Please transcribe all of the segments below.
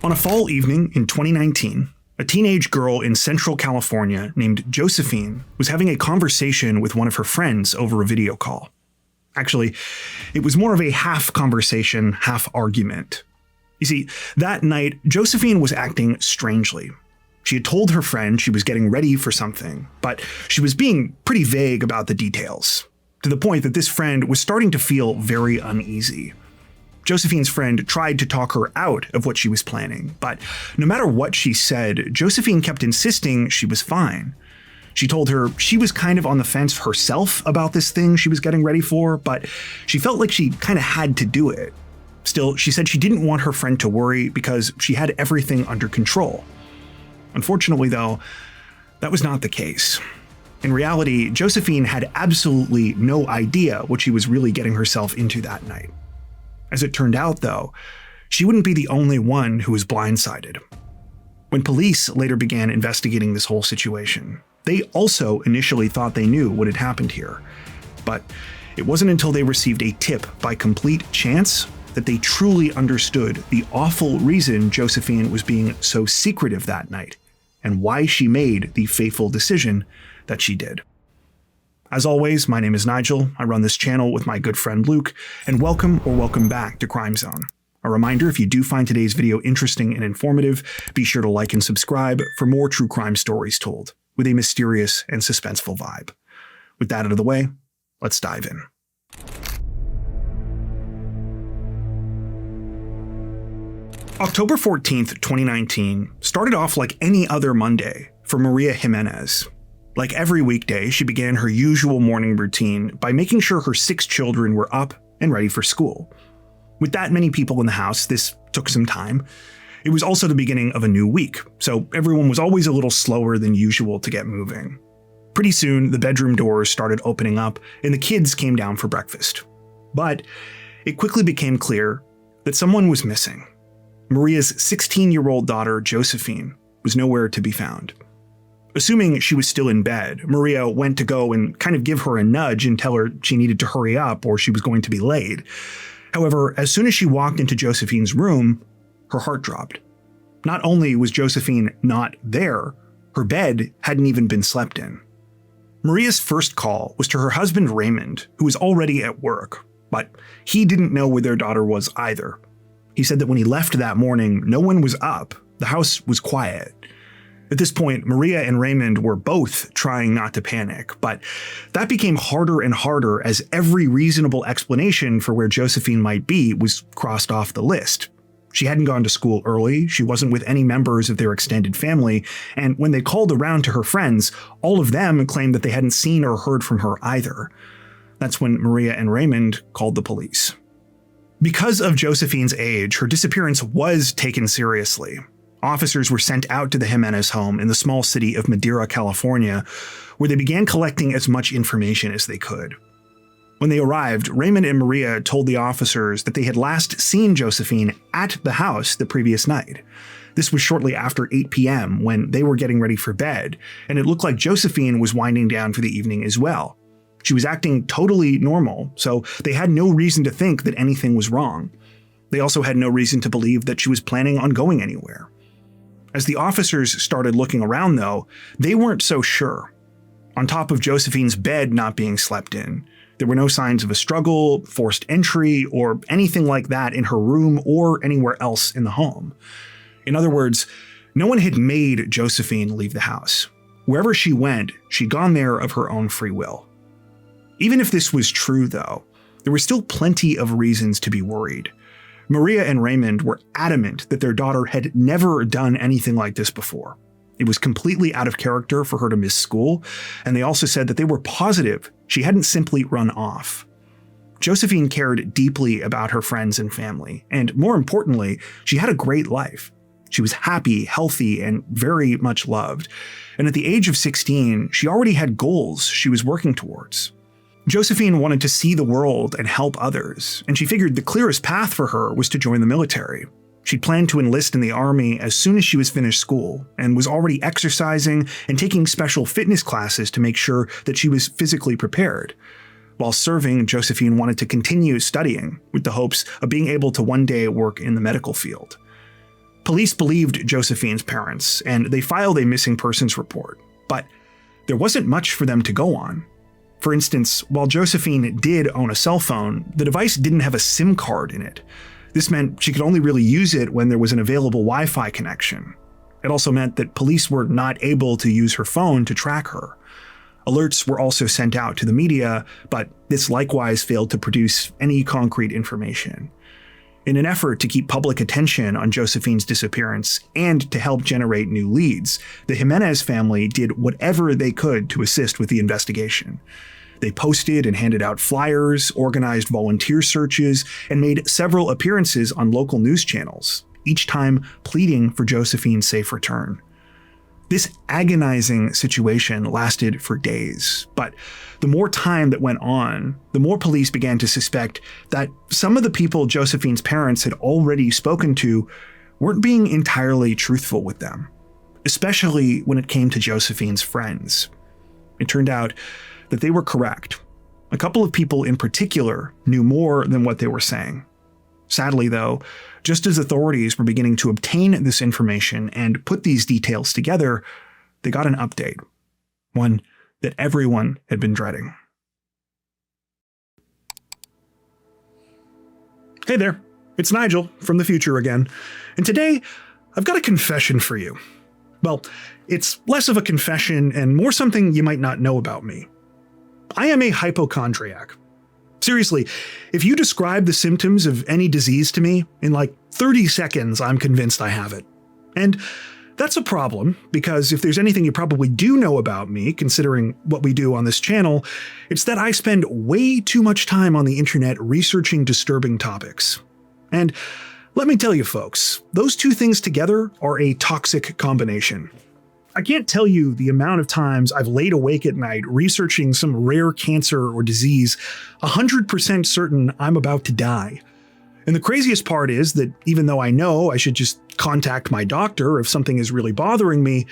On a fall evening in 2019, a teenage girl in Central California named Josephine was having a conversation with one of her friends over a video call. Actually, it was more of a half conversation, half argument. You see, that night, Josephine was acting strangely. She had told her friend she was getting ready for something, but she was being pretty vague about the details, to the point that this friend was starting to feel very uneasy. Josephine's friend tried to talk her out of what she was planning, but no matter what she said, Josephine kept insisting she was fine. She told her she was kind of on the fence herself about this thing she was getting ready for, but she felt like she kind of had to do it. Still, she said she didn't want her friend to worry because she had everything under control. Unfortunately, though, that was not the case. In reality, Josephine had absolutely no idea what she was really getting herself into that night. As it turned out, though, she wouldn't be the only one who was blindsided. When police later began investigating this whole situation, they also initially thought they knew what had happened here. But it wasn't until they received a tip by complete chance that they truly understood the awful reason Josephine was being so secretive that night and why she made the fateful decision that she did. As always, my name is Nigel. I run this channel with my good friend Luke, and welcome back to Crime Zone. A reminder, if you do find today's video interesting and informative, be sure to like and subscribe for more true crime stories told with a mysterious and suspenseful vibe. With that out of the way, let's dive in. October 14th, 2019 started off like any other Monday for Maria Jimenez. Like every weekday, she began her usual morning routine by making sure her 6 children were up and ready for school. With that many people in the house, this took some time. It was also the beginning of a new week, so everyone was always a little slower than usual to get moving. Pretty soon, the bedroom doors started opening up and the kids came down for breakfast. But it quickly became clear that someone was missing. Maria's 16-year-old daughter, Josephine, was nowhere to be found. Assuming she was still in bed, Maria went to go and kind of give her a nudge and tell her she needed to hurry up or she was going to be late. However, as soon as she walked into Josephine's room, her heart dropped. Not only was Josephine not there, her bed hadn't even been slept in. Maria's first call was to her husband Raymond, who was already at work, but he didn't know where their daughter was either. He said that when he left that morning, no one was up. The house was quiet. At this point, Maria and Raymond were both trying not to panic, but that became harder and harder as every reasonable explanation for where Josephine might be was crossed off the list. She hadn't gone to school early, she wasn't with any members of their extended family, and when they called around to her friends, all of them claimed that they hadn't seen or heard from her either. That's when Maria and Raymond called the police. Because of Josephine's age, her disappearance was taken seriously. Officers were sent out to the Jimenez home in the small city of Madera, California, where they began collecting as much information as they could. When they arrived, Raymond and Maria told the officers that they had last seen Josephine at the house the previous night. This was shortly after 8 p.m. when they were getting ready for bed, and it looked like Josephine was winding down for the evening as well. She was acting totally normal, so they had no reason to think that anything was wrong. They also had no reason to believe that she was planning on going anywhere. As the officers started looking around, though, they weren't so sure. On top of Josephine's bed not being slept in, there were no signs of a struggle, forced entry, or anything like that in her room or anywhere else in the home. In other words, no one had made Josephine leave the house. Wherever she went, she'd gone there of her own free will. Even if this was true, though, there were still plenty of reasons to be worried. Maria and Raymond were adamant that their daughter had never done anything like this before. It was completely out of character for her to miss school, and they also said that they were positive she hadn't simply run off. Josephine cared deeply about her friends and family, and more importantly, she had a great life. She was happy, healthy, and very much loved. And at the age of 16, she already had goals she was working towards. Josephine wanted to see the world and help others, and she figured the clearest path for her was to join the military. She'd planned to enlist in the army as soon as she was finished school, and was already exercising and taking special fitness classes to make sure that she was physically prepared. While serving, Josephine wanted to continue studying with the hopes of being able to one day work in the medical field. Police believed Josephine's parents, and they filed a missing persons report, but there wasn't much for them to go on. For instance, while Josephine did own a cell phone, the device didn't have a SIM card in it. This meant she could only really use it when there was an available Wi-Fi connection. It also meant that police were not able to use her phone to track her. Alerts were also sent out to the media, but this likewise failed to produce any concrete information. In an effort to keep public attention on Josephine's disappearance and to help generate new leads, the Jimenez family did whatever they could to assist with the investigation. They posted and handed out flyers, organized volunteer searches, and made several appearances on local news channels, each time pleading for Josephine's safe return. This agonizing situation lasted for days, but the more time that went on, the more police began to suspect that some of the people Josephine's parents had already spoken to weren't being entirely truthful with them, especially when it came to Josephine's friends. It turned out that they were correct. A couple of people in particular knew more than what they were saying. Sadly, though, just as authorities were beginning to obtain this information and put these details together, they got an update, one that everyone had been dreading. Hey there, it's Nigel from the future again, and today I've got a confession for you. Well, it's less of a confession and more something you might not know about me. I am a hypochondriac. Seriously, if you describe the symptoms of any disease to me, in like 30 seconds, I'm convinced I have it. And that's a problem, because if there's anything you probably do know about me, considering what we do on this channel, it's that I spend way too much time on the internet researching disturbing topics. And let me tell you folks, those two things together are a toxic combination. I can't tell you the amount of times I've laid awake at night researching some rare cancer or disease, 100% certain I'm about to die. And the craziest part is that even though I know I should just contact my doctor if something is really bothering me,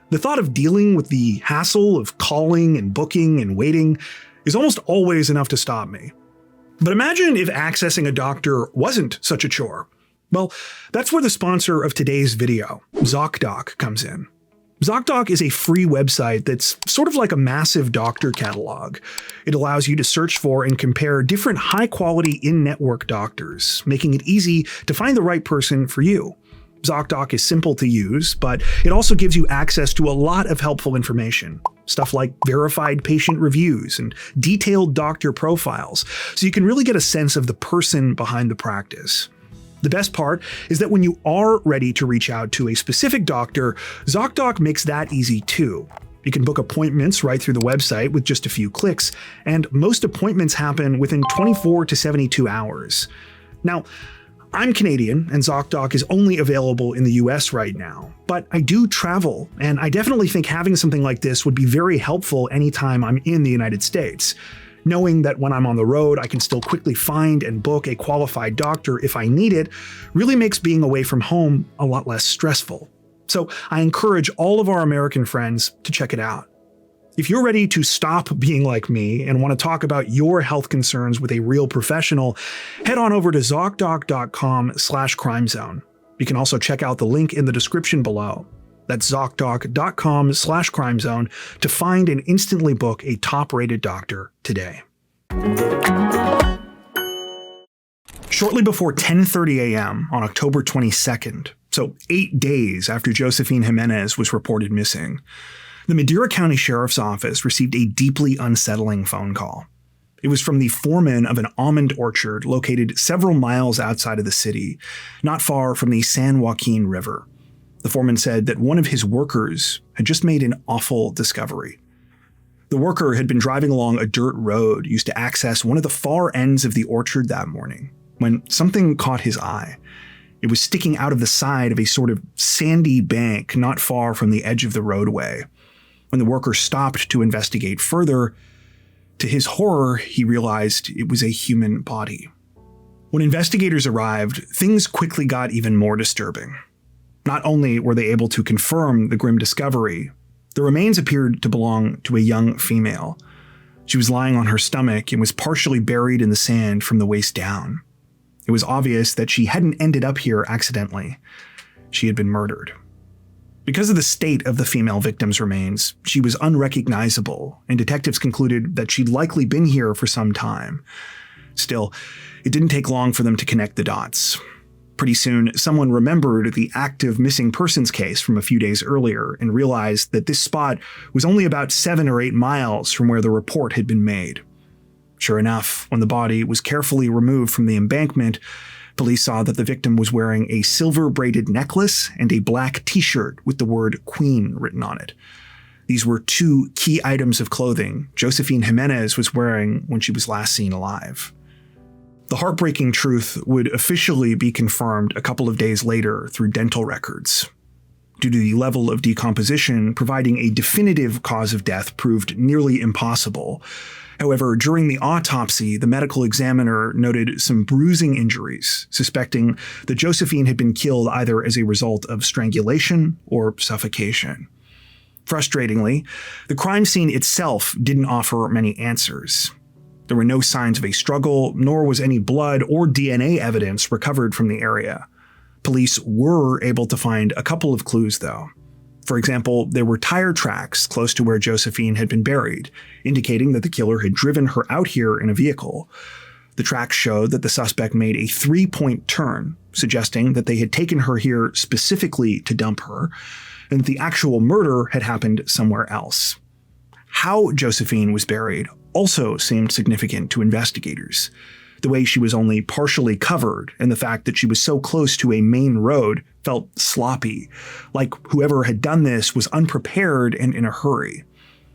the thought of dealing with the hassle of calling and booking and waiting is almost always enough to stop me. But imagine if accessing a doctor wasn't such a chore. Well, that's where the sponsor of today's video, ZocDoc, comes in. ZocDoc is a free website that's sort of like a massive doctor catalog. It allows you to search for and compare different high-quality in-network doctors, making it easy to find the right person for you. ZocDoc is simple to use, but it also gives you access to a lot of helpful information. Stuff like verified patient reviews and detailed doctor profiles, so you can really get a sense of the person behind the practice. The best part is that when you are ready to reach out to a specific doctor, ZocDoc makes that easy too. You can book appointments right through the website with just a few clicks, and most appointments happen within 24 to 72 hours. Now, I'm Canadian, and ZocDoc is only available in the US right now, but I do travel, and I definitely think having something like this would be very helpful anytime I'm in the United States. Knowing that when I'm on the road, I can still quickly find and book a qualified doctor if I need it really makes being away from home a lot less stressful. So I encourage all of our American friends to check it out. If you're ready to stop being like me and want to talk about your health concerns with a real professional, head on over to ZocDoc.com/crimezone. You can also check out the link in the description below. That's ZocDoc.com/crimezone to find and instantly book a top-rated doctor today. Shortly before 10:30 a.m. on October 22nd, so 8 days after Josephine Jimenez was reported missing, the Madera County Sheriff's Office received a deeply unsettling phone call. It was from the foreman of an almond orchard located several miles outside of the city, not far from the San Joaquin River. The foreman said that one of his workers had just made an awful discovery. The worker had been driving along a dirt road used to access one of the far ends of the orchard that morning when something caught his eye. It was sticking out of the side of a sort of sandy bank not far from the edge of the roadway. When the worker stopped to investigate further, to his horror, he realized it was a human body. When investigators arrived, things quickly got even more disturbing. Not only were they able to confirm the grim discovery, the remains appeared to belong to a young female. She was lying on her stomach and was partially buried in the sand from the waist down. It was obvious that she hadn't ended up here accidentally. she had been murdered. Because of the state of the female victim's remains, she was unrecognizable, and detectives concluded that she'd likely been here for some time. Still, it didn't take long for them to connect the dots. Pretty soon, someone remembered the active missing persons case from a few days earlier and realized that this spot was only about 7 or 8 miles from where the report had been made. Sure enough, when the body was carefully removed from the embankment, police saw that the victim was wearing a silver-braided necklace and a black t-shirt with the word Queen written on it. These were 2 key items of clothing Josephine Jimenez was wearing when she was last seen alive. The heartbreaking truth would officially be confirmed a couple of days later through dental records. Due to the level of decomposition, providing a definitive cause of death proved nearly impossible. However, during the autopsy, the medical examiner noted some bruising injuries, suspecting that Josephine had been killed either as a result of strangulation or suffocation. Frustratingly, the crime scene itself didn't offer many answers. There were no signs of a struggle, nor was any blood or DNA evidence recovered from the area. Police were able to find a couple of clues, though. For example, there were tire tracks close to where Josephine had been buried, indicating that the killer had driven her out here in a vehicle. The tracks showed that the suspect made a 3-point turn, suggesting that they had taken her here specifically to dump her, and that the actual murder had happened somewhere else. How Josephine was buried also seemed significant to investigators. The way she was only partially covered and the fact that she was so close to a main road felt sloppy, like whoever had done this was unprepared and in a hurry.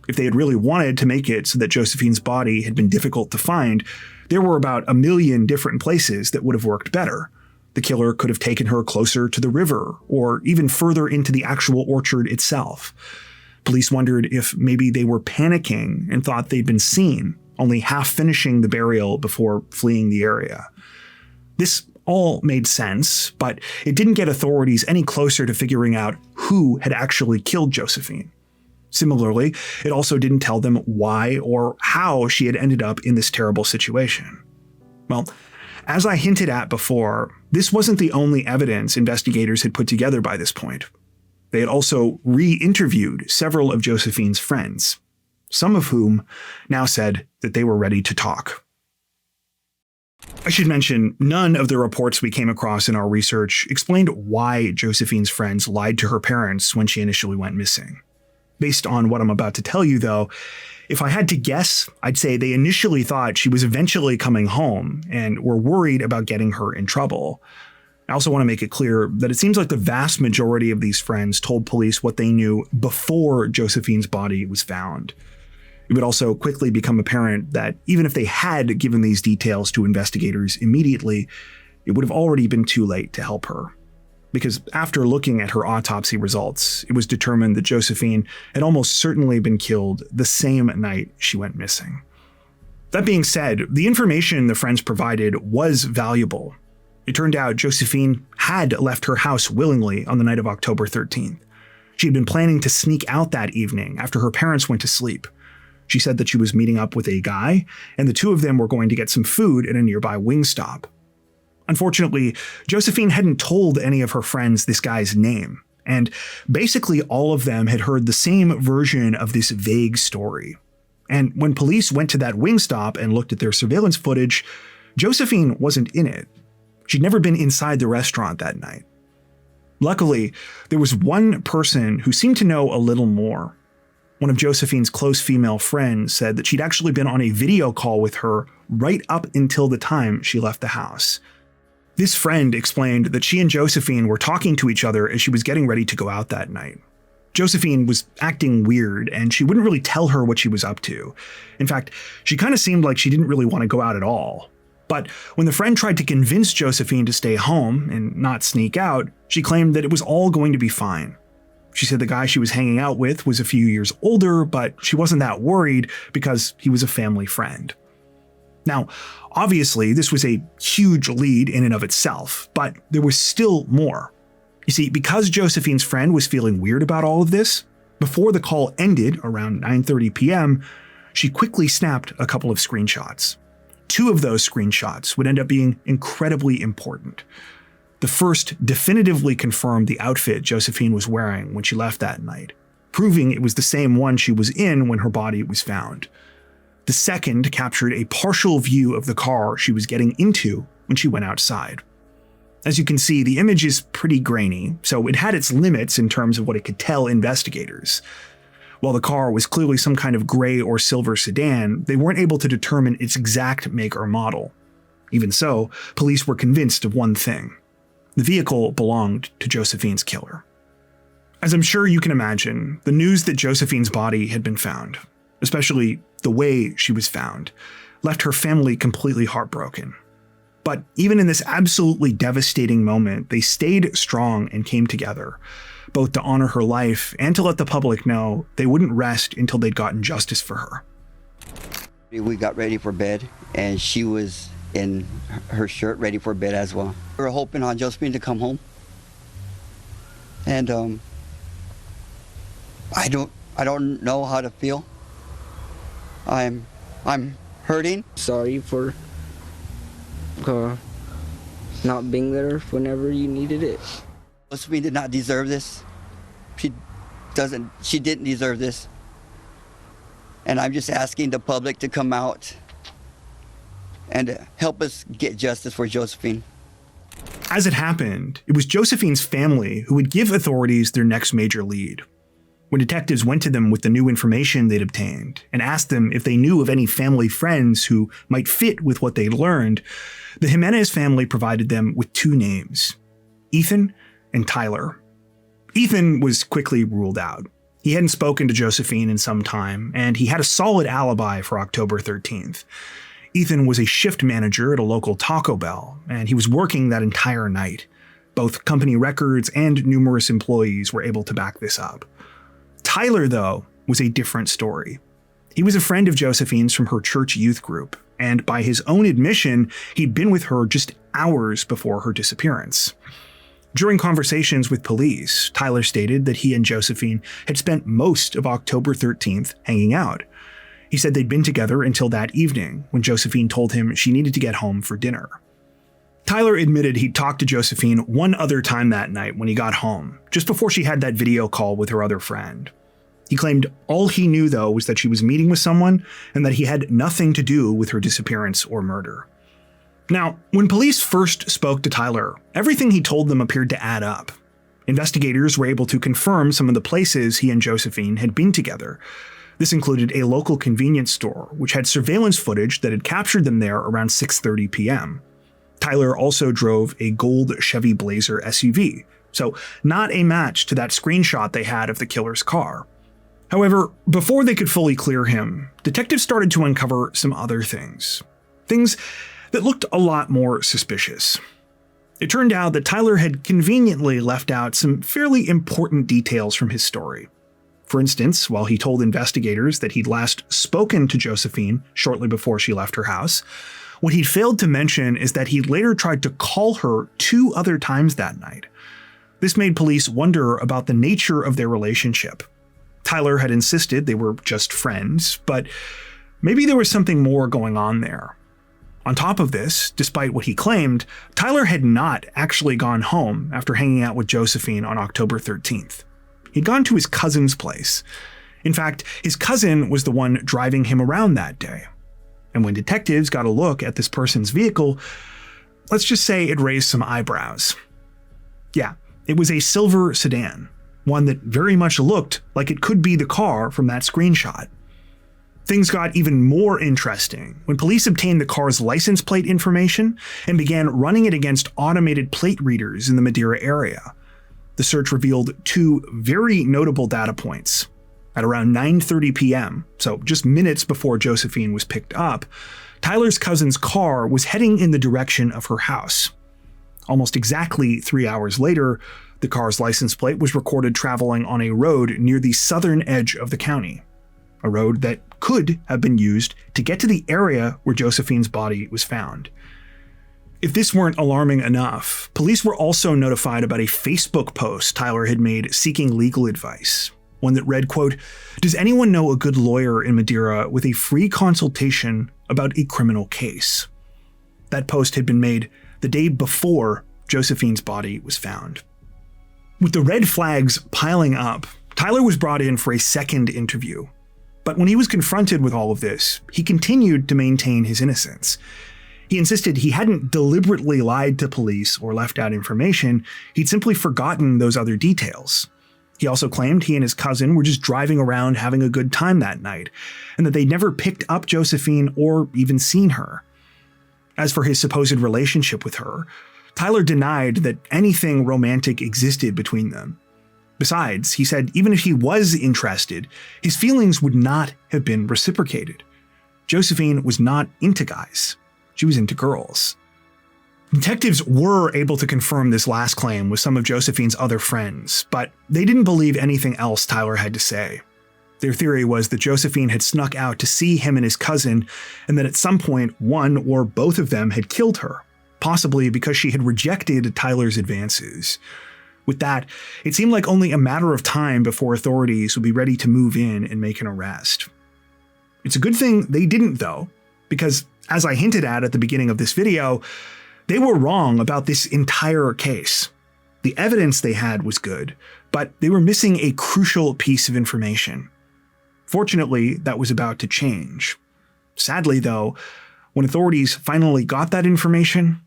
If they had really wanted to make it so that Josephine's body had been difficult to find, there were about 1 million different places that would have worked better. The killer could have taken her closer to the river, or even further into the actual orchard itself. Police wondered if maybe they were panicking and thought they'd been seen, only half finishing the burial before fleeing the area. This all made sense, but it didn't get authorities any closer to figuring out who had actually killed Josephine. Similarly, it also didn't tell them why or how she had ended up in this terrible situation. Well, as I hinted at before, this wasn't the only evidence investigators had put together by this point. They had also re-interviewed several of Josephine's friends, some of whom now said that they were ready to talk. I should mention, none of the reports we came across in our research explained why Josephine's friends lied to her parents when she initially went missing. Based on what I'm about to tell you, though, if I had to guess, I'd say they initially thought she was eventually coming home and were worried about getting her in trouble. I also want to make it clear that it seems like the vast majority of these friends told police what they knew before Josephine's body was found. It would also quickly become apparent that even if they had given these details to investigators immediately, it would have already been too late to help her. Because after looking at her autopsy results, it was determined that Josephine had almost certainly been killed the same night she went missing. That being said, the information the friends provided was valuable. It turned out Josephine had left her house willingly on the night of October 13th. She had been planning to sneak out that evening after her parents went to sleep. She said that she was meeting up with a guy, and the two of them were going to get some food at a nearby Wingstop. Unfortunately, Josephine hadn't told any of her friends this guy's name, and basically all of them had heard the same version of this vague story. And when police went to that Wingstop and looked at their surveillance footage, Josephine wasn't in it. She'd never been inside the restaurant that night. Luckily, there was one person who seemed to know a little more. One of Josephine's close female friends said that she'd actually been on a video call with her right up until the time she left the house. This friend explained that she and Josephine were talking to each other as she was getting ready to go out that night. Josephine was acting weird, and she wouldn't really tell her what she was up to. In fact, she kind of seemed like she didn't really want to go out at all. But when the friend tried to convince Josephine to stay home and not sneak out, she claimed that it was all going to be fine. She said the guy she was hanging out with was a few years older, but she wasn't that worried because he was a family friend. Now, obviously, this was a huge lead in and of itself, but there was still more. You see, because Josephine's friend was feeling weird about all of this, before the call ended around 9:30 p.m., she quickly snapped a couple of screenshots. 2 of those screenshots would end up being incredibly important. The first definitively confirmed the outfit Josephine was wearing when she left that night, proving it was the same one she was in when her body was found. The second captured a partial view of the car she was getting into when she went outside. As you can see, the image is pretty grainy, so it had its limits in terms of what it could tell investigators. While the car was clearly some kind of gray or silver sedan, they weren't able to determine its exact make or model. Even so, police were convinced of one thing: the vehicle belonged to Josephine's killer. As I'm sure you can imagine, the news that Josephine's body had been found, especially the way she was found, left her family completely heartbroken. But even in this absolutely devastating moment, they stayed strong and came together, both to honor her life and to let the public know they wouldn't rest until they'd gotten justice for her. We got ready for bed, and she was in her shirt ready for bed as well. We were hoping on Josephine to come home. And I don't know how to feel. I'm hurting. Sorry for not being there whenever you needed it. Josephine did not deserve this. She didn't deserve this. And I'm just asking the public to come out and help us get justice for Josephine. As it happened, it was Josephine's family who would give authorities their next major lead. When detectives went to them with the new information they'd obtained and asked them if they knew of any family friends who might fit with what they'd learned, the Jimenez family provided them with two names: Ethan and Tyler. Ethan was quickly ruled out. He hadn't spoken to Josephine in some time, and he had a solid alibi for October 13th. Ethan was a shift manager at a local Taco Bell, and he was working that entire night. Both company records and numerous employees were able to back this up. Tyler, though, was a different story. He was a friend of Josephine's from her church youth group, and by his own admission, he'd been with her just hours before her disappearance. During conversations with police, Tyler stated that he and Josephine had spent most of October 13th hanging out. He said they'd been together until that evening, when Josephine told him she needed to get home for dinner. Tyler admitted he'd talked to Josephine one other time that night when he got home, just before she had that video call with her other friend. He claimed all he knew, though, was that she was meeting with someone and that he had nothing to do with her disappearance or murder. Now, when police first spoke to Tyler, everything he told them appeared to add up. Investigators were able to confirm some of the places he and Josephine had been together. This included a local convenience store, which had surveillance footage that had captured them there around 6:30 p.m. Tyler also drove a gold Chevy Blazer SUV, so not a match to that screenshot they had of the killer's car. However, before they could fully clear him, detectives started to uncover some other things. Things that looked a lot more suspicious. It turned out that Tyler had conveniently left out some fairly important details from his story. For instance, while he told investigators that he'd last spoken to Josephine shortly before she left her house, what he'd failed to mention is that he'd later tried to call her 2 other times that night. This made police wonder about the nature of their relationship. Tyler had insisted they were just friends, but maybe there was something more going on there. On top of this, despite what he claimed, Tyler had not actually gone home after hanging out with Josephine on October 13th. He'd gone to his cousin's place. In fact, his cousin was the one driving him around that day. And when detectives got a look at this person's vehicle, let's just say it raised some eyebrows. Yeah, it was a silver sedan, one that very much looked like it could be the car from that screenshot. Things got even more interesting when police obtained the car's license plate information and began running it against automated plate readers in the Madeira area. The search revealed 2 very notable data points. At around 9:30 p.m., so just minutes before Josephine was picked up, Tyler's cousin's car was heading in the direction of her house. Almost exactly 3 hours later, the car's license plate was recorded traveling on a road near the southern edge of the county, a road that could have been used to get to the area where Josephine's body was found. If this weren't alarming enough, police were also notified about a Facebook post Tyler had made seeking legal advice. One that read, quote, "Does anyone know a good lawyer in Madeira with a free consultation about a criminal case?" That post had been made the day before Josephine's body was found. With the red flags piling up, Tyler was brought in for a second interview. But when he was confronted with all of this, he continued to maintain his innocence. He insisted he hadn't deliberately lied to police or left out information, he'd simply forgotten those other details. He also claimed he and his cousin were just driving around having a good time that night, and that they'd never picked up Josephine or even seen her. As for his supposed relationship with her, Tyler denied that anything romantic existed between them. Besides, he said even if he was interested, his feelings would not have been reciprocated. Josephine was not into guys. She was into girls. Detectives were able to confirm this last claim with some of Josephine's other friends, but they didn't believe anything else Tyler had to say. Their theory was that Josephine had snuck out to see him and his cousin, and that at some point one or both of them had killed her, possibly because she had rejected Tyler's advances. With that, it seemed like only a matter of time before authorities would be ready to move in and make an arrest. It's a good thing they didn't, though, because as I hinted at the beginning of this video, they were wrong about this entire case. The evidence they had was good, but they were missing a crucial piece of information. Fortunately, that was about to change. Sadly, though, when authorities finally got that information,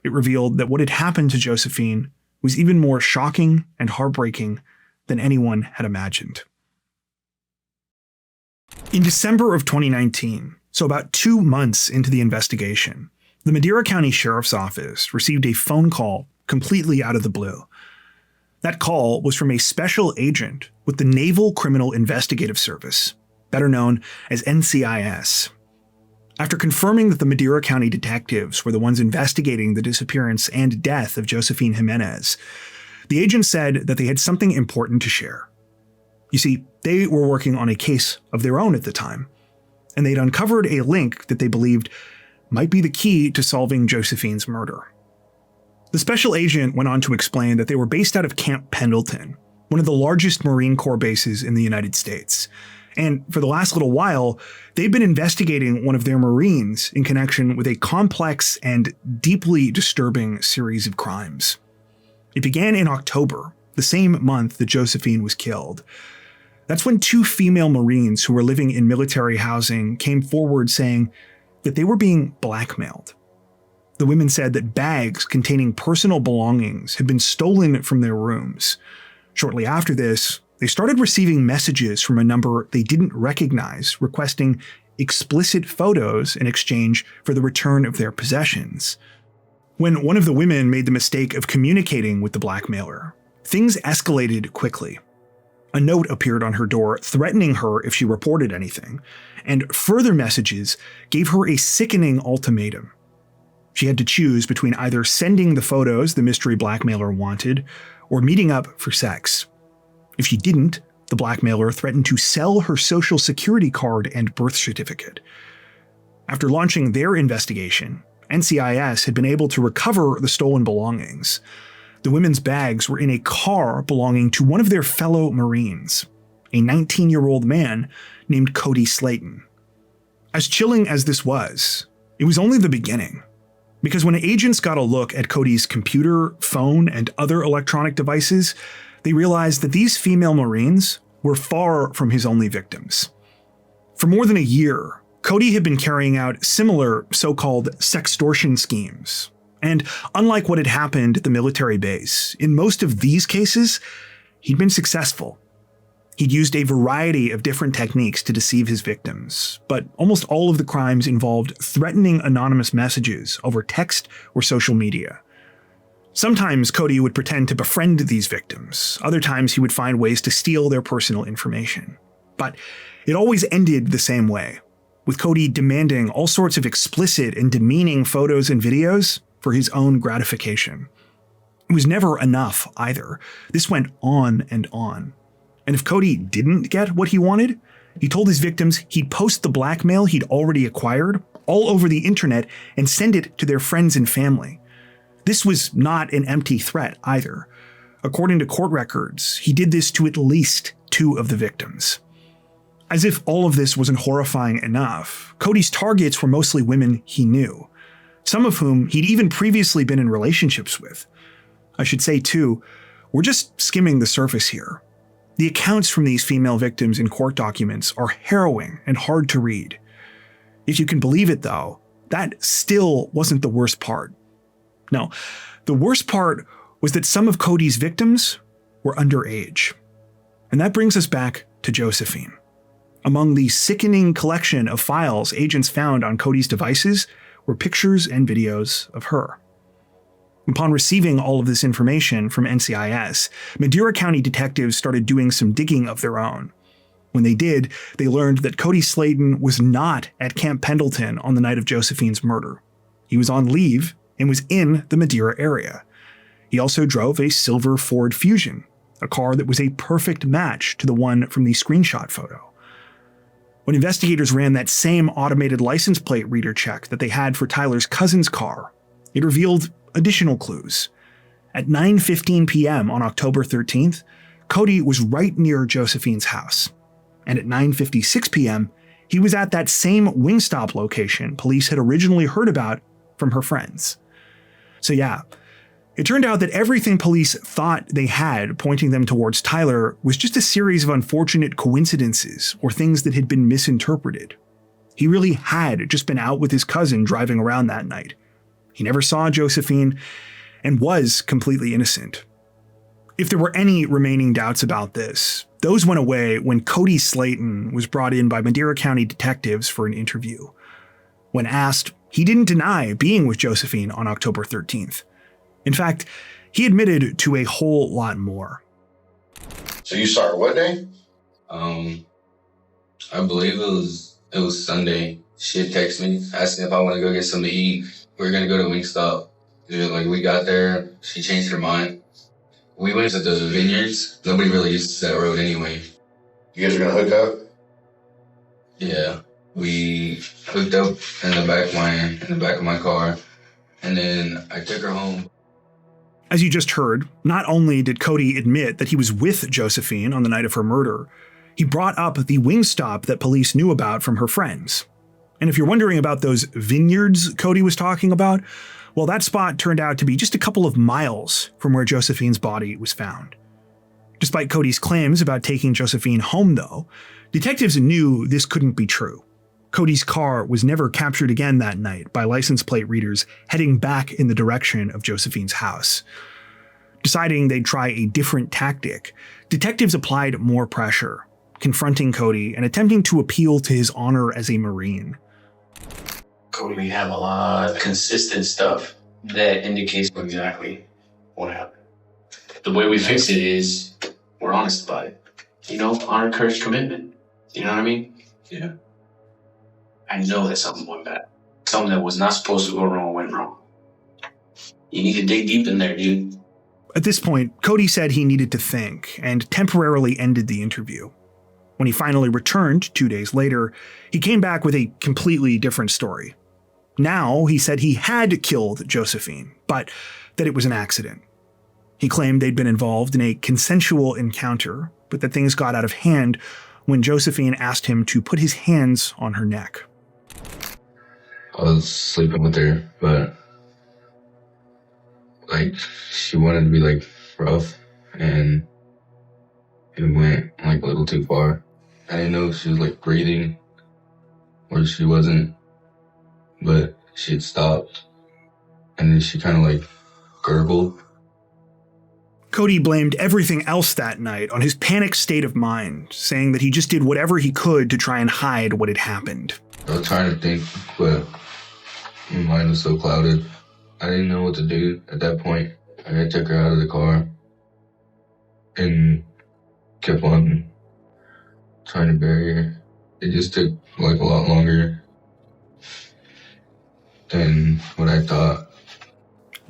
it revealed that what had happened to Josephine was even more shocking and heartbreaking than anyone had imagined. In December of 2019, so about 2 months into the investigation, the Madera County Sheriff's Office received a phone call completely out of the blue. That call was from a special agent with the Naval Criminal Investigative Service, better known as NCIS. After confirming that the Madera County detectives were the ones investigating the disappearance and death of Josephine Jimenez, the agent said that they had something important to share. You see, they were working on a case of their own at the time, and they'd uncovered a link that they believed might be the key to solving Josephine's murder. The special agent went on to explain that they were based out of Camp Pendleton, one of the largest Marine Corps bases in the United States. And for the last little while, they've been investigating one of their Marines in connection with a complex and deeply disturbing series of crimes. It began in October, the same month that Josephine was killed. That's when 2 female Marines who were living in military housing came forward saying that they were being blackmailed. The women said that bags containing personal belongings had been stolen from their rooms. Shortly after this, they started receiving messages from a number they didn't recognize requesting explicit photos in exchange for the return of their possessions. When one of the women made the mistake of communicating with the blackmailer, things escalated quickly. A note appeared on her door threatening her if she reported anything, and further messages gave her a sickening ultimatum. She had to choose between either sending the photos the mystery blackmailer wanted or meeting up for sex. If she didn't, the blackmailer threatened to sell her social security card and birth certificate. After launching their investigation, NCIS had been able to recover the stolen belongings. The women's bags were in a car belonging to one of their fellow Marines, a 19-year-old man named Cody Slayton. As chilling as this was, it was only the beginning. Because when agents got a look at Cody's computer, phone, and other electronic devices, they realized that these female Marines were far from his only victims. For more than a year, Cody had been carrying out similar so-called sextortion schemes. And unlike what had happened at the military base, in most of these cases, he'd been successful. He'd used a variety of different techniques to deceive his victims, but almost all of the crimes involved threatening anonymous messages over text or social media. Sometimes Cody would pretend to befriend these victims, other times he would find ways to steal their personal information. But it always ended the same way, with Cody demanding all sorts of explicit and demeaning photos and videos for his own gratification. It was never enough either. This went on and on. And if Cody didn't get what he wanted, he told his victims he'd post the blackmail he'd already acquired all over the internet and send it to their friends and family. This was not an empty threat either. According to court records, he did this to at least 2 of the victims. As if all of this wasn't horrifying enough, Cody's targets were mostly women he knew, some of whom he'd even previously been in relationships with. I should say, too, we're just skimming the surface here. The accounts from these female victims in court documents are harrowing and hard to read. If you can believe it, though, that still wasn't the worst part. No, the worst part was that some of Cody's victims were underage. And that brings us back to Josephine. Among the sickening collection of files agents found on Cody's devices were pictures and videos of her. Upon receiving all of this information from NCIS, Madera County detectives started doing some digging of their own. When they did, they learned that Cody Slayton was not at Camp Pendleton on the night of Josephine's murder. He was on leave and was in the Madera area. He also drove a silver Ford Fusion, a car that was a perfect match to the one from the screenshot photo. When investigators ran that same automated license plate reader check that they had for Tyler's cousin's car, it revealed additional clues. At 9:15 p.m. on October 13th, Cody was right near Josephine's house. And at 9:56 p.m., he was at that same Wingstop location police had originally heard about from her friends. So yeah, it turned out that everything police thought they had pointing them towards Tyler was just a series of unfortunate coincidences or things that had been misinterpreted. He really had just been out with his cousin driving around that night. He never saw Josephine and was completely innocent. If there were any remaining doubts about this, those went away when Cody Slayton was brought in by Madera County detectives for an interview. When asked, he didn't deny being with Josephine on October 13th. In fact, he admitted to a whole lot more. So you saw her what day? I believe it was Sunday. She had texted me asking if I want to go get something to eat. We were gonna go to Wingstop. We got there, she changed her mind. We went to the vineyards. Nobody really uses that road anyway. You guys are gonna hook up? Yeah, we hooked up in the back of my car, and then I took her home. As you just heard, not only did Cody admit that he was with Josephine on the night of her murder, he brought up the Wingstop that police knew about from her friends. And if you're wondering about those vineyards Cody was talking about, well, that spot turned out to be just a couple of miles from where Josephine's body was found. Despite Cody's claims about taking Josephine home, though, detectives knew this couldn't be true. Cody's car was never captured again that night by license plate readers heading back in the direction of Josephine's house. Deciding they'd try a different tactic, detectives applied more pressure, confronting Cody and attempting to appeal to his honor as a Marine. Cody, we have a lot of consistent stuff that indicates exactly what happened. The way we fix it is we're honest about it. Honor, courage, commitment. You know what I mean? Yeah. I know that something went bad. Something that was not supposed to go wrong went wrong. You need to dig deep in there, dude. At this point, Cody said he needed to think and temporarily ended the interview. When he finally returned 2 days later, he came back with a completely different story. Now, he said he had killed Josephine, but that it was an accident. He claimed they'd been involved in a consensual encounter, but that things got out of hand when Josephine asked him to put his hands on her neck. I was sleeping with her, but she wanted to be rough, and it went a little too far. I didn't know if she was breathing or she wasn't, but she had stopped, and then she kind of gurgled. Cody blamed everything else that night on his panicked state of mind, saying that he just did whatever he could to try and hide what had happened. I was trying to think, but my mind was so clouded. I didn't know what to do at that point. I took her out of the car and kept on trying to bury her. It just took a lot longer than what I thought.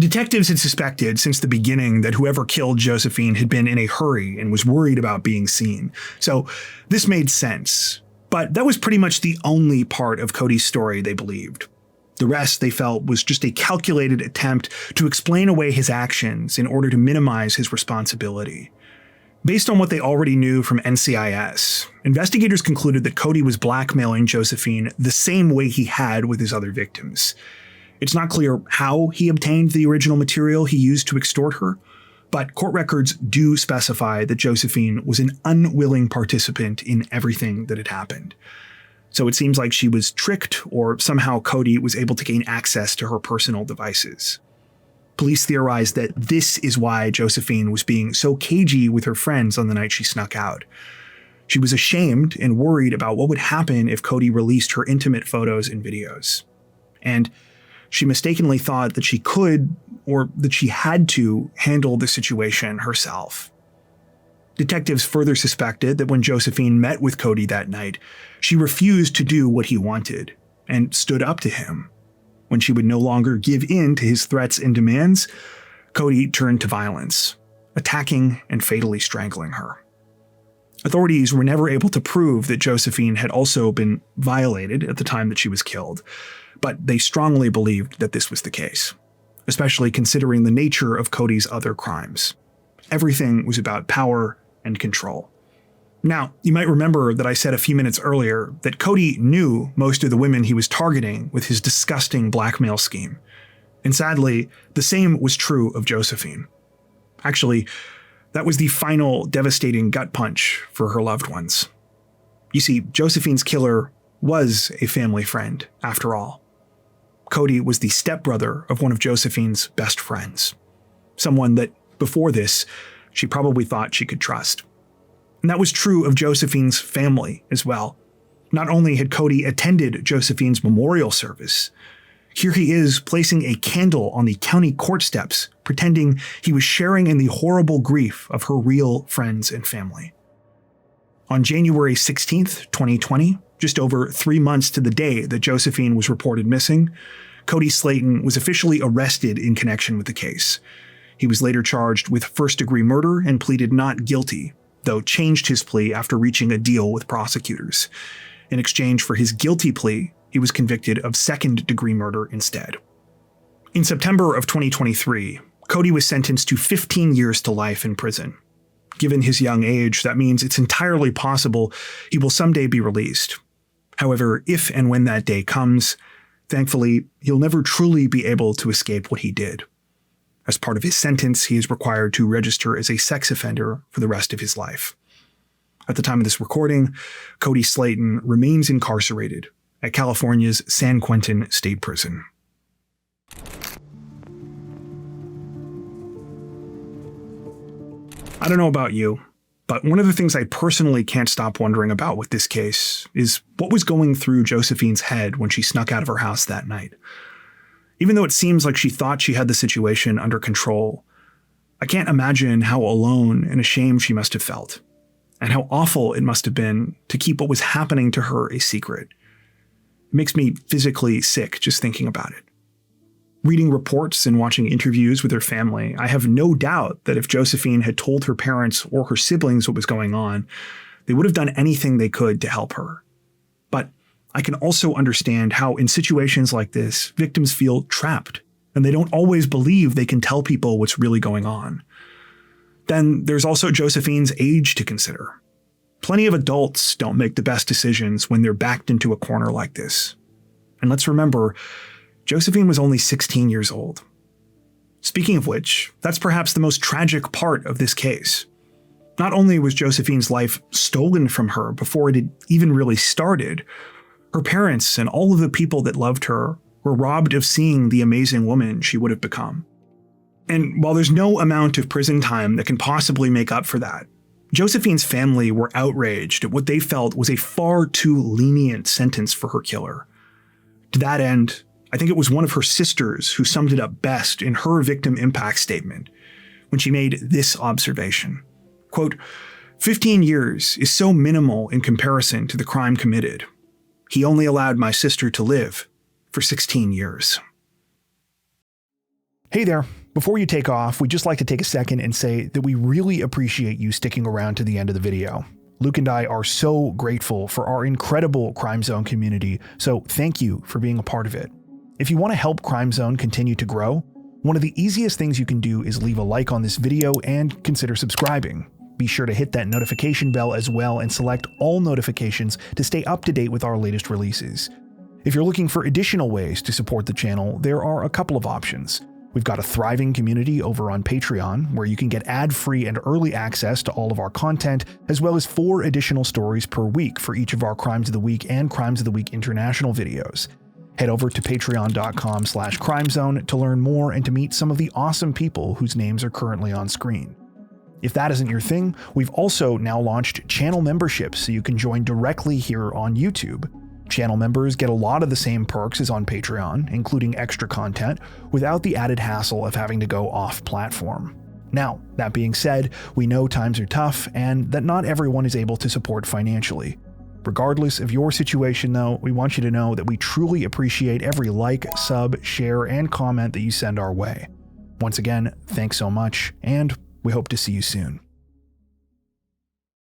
Detectives had suspected since the beginning that whoever killed Josephine had been in a hurry and was worried about being seen. So this made sense. But that was pretty much the only part of Cody's story they believed. The rest, they felt, was just a calculated attempt to explain away his actions in order to minimize his responsibility. Based on what they already knew from NCIS, investigators concluded that Cody was blackmailing Josephine the same way he had with his other victims. It's not clear how he obtained the original material he used to extort her, But court records do specify that Josephine was an unwilling participant in everything that had happened. So it seems like she was tricked, or somehow Cody was able to gain access to her personal devices. Police theorize that this is why Josephine was being so cagey with her friends on the night she snuck out. She was ashamed and worried about what would happen if Cody released her intimate photos and videos. And she mistakenly thought that she could, or that she had to, handle the situation herself. Detectives further suspected that when Josephine met with Cody that night, she refused to do what he wanted and stood up to him. When she would no longer give in to his threats and demands, Cody turned to violence, attacking and fatally strangling her. Authorities were never able to prove that Josephine had also been violated at the time that she was killed, but they strongly believed that this was the case, especially considering the nature of Cody's other crimes. Everything was about power and control. Now, you might remember that I said a few minutes earlier that Cody knew most of the women he was targeting with his disgusting blackmail scheme. And sadly, the same was true of Josephine. Actually, that was the final devastating gut punch for her loved ones. You see, Josephine's killer was a family friend, after all. Cody was the stepbrother of one of Josephine's best friends. Someone that, before this, she probably thought she could trust. And that was true of Josephine's family as well. Not only had Cody attended Josephine's memorial service, here he is placing a candle on the county court steps, pretending he was sharing in the horrible grief of her real friends and family. On January 16th, 2020, just over 3 months to the day that Josephine was reported missing, Cody Slayton was officially arrested in connection with the case. He was later charged with first-degree murder and pleaded not guilty, though changed his plea after reaching a deal with prosecutors. In exchange for his guilty plea, he was convicted of second-degree murder instead. In September of 2023, Cody was sentenced to 15 years to life in prison. Given his young age, that means it's entirely possible he will someday be released. However, if and when that day comes, thankfully, he'll never truly be able to escape what he did. As part of his sentence, he is required to register as a sex offender for the rest of his life. At the time of this recording, Cody Slayton remains incarcerated at California's San Quentin State Prison. I don't know about you, but one of the things I personally can't stop wondering about with this case is what was going through Josephine's head when she snuck out of her house that night. Even though it seems like she thought she had the situation under control, I can't imagine how alone and ashamed she must have felt, and how awful it must have been to keep what was happening to her a secret. It makes me physically sick just thinking about it. Reading reports and watching interviews with her family, I have no doubt that if Josephine had told her parents or her siblings what was going on, they would have done anything they could to help her. But I can also understand how in situations like this, victims feel trapped, and they don't always believe they can tell people what's really going on. Then there's also Josephine's age to consider. Plenty of adults don't make the best decisions when they're backed into a corner like this. And let's remember, Josephine was only 16 years old. Speaking of which, that's perhaps the most tragic part of this case. Not only was Josephine's life stolen from her before it had even really started, her parents and all of the people that loved her were robbed of seeing the amazing woman she would have become. And while there's no amount of prison time that can possibly make up for that, Josephine's family were outraged at what they felt was a far too lenient sentence for her killer. To that end, I think it was one of her sisters who summed it up best in her victim impact statement when she made this observation. Quote, 15 years is so minimal in comparison to the crime committed. He only allowed my sister to live for 16 years. Hey there. Before you take off, we'd just like to take a second and say that we really appreciate you sticking around to the end of the video. Luke and I are so grateful for our incredible Crime Zone community, so thank you for being a part of it. If you want to help Crime Zone continue to grow, one of the easiest things you can do is leave a like on this video and consider subscribing. Be sure to hit that notification bell as well and select all notifications to stay up to date with our latest releases. If you're looking for additional ways to support the channel, there are a couple of options. We've got a thriving community over on Patreon, where you can get ad-free and early access to all of our content, as well as 4 additional stories per week for each of our Crimes of the Week and Crimes of the Week International videos. Head over to patreon.com/crimezone to learn more and to meet some of the awesome people whose names are currently on screen. If that isn't your thing, we've also now launched channel memberships so you can join directly here on YouTube. Channel members get a lot of the same perks as on Patreon, including extra content, without the added hassle of having to go off-platform. Now, that being said, we know times are tough and that not everyone is able to support financially. Regardless of your situation though, we want you to know that we truly appreciate every like, sub, share, and comment that you send our way. Once again, thanks so much, and we hope to see you soon.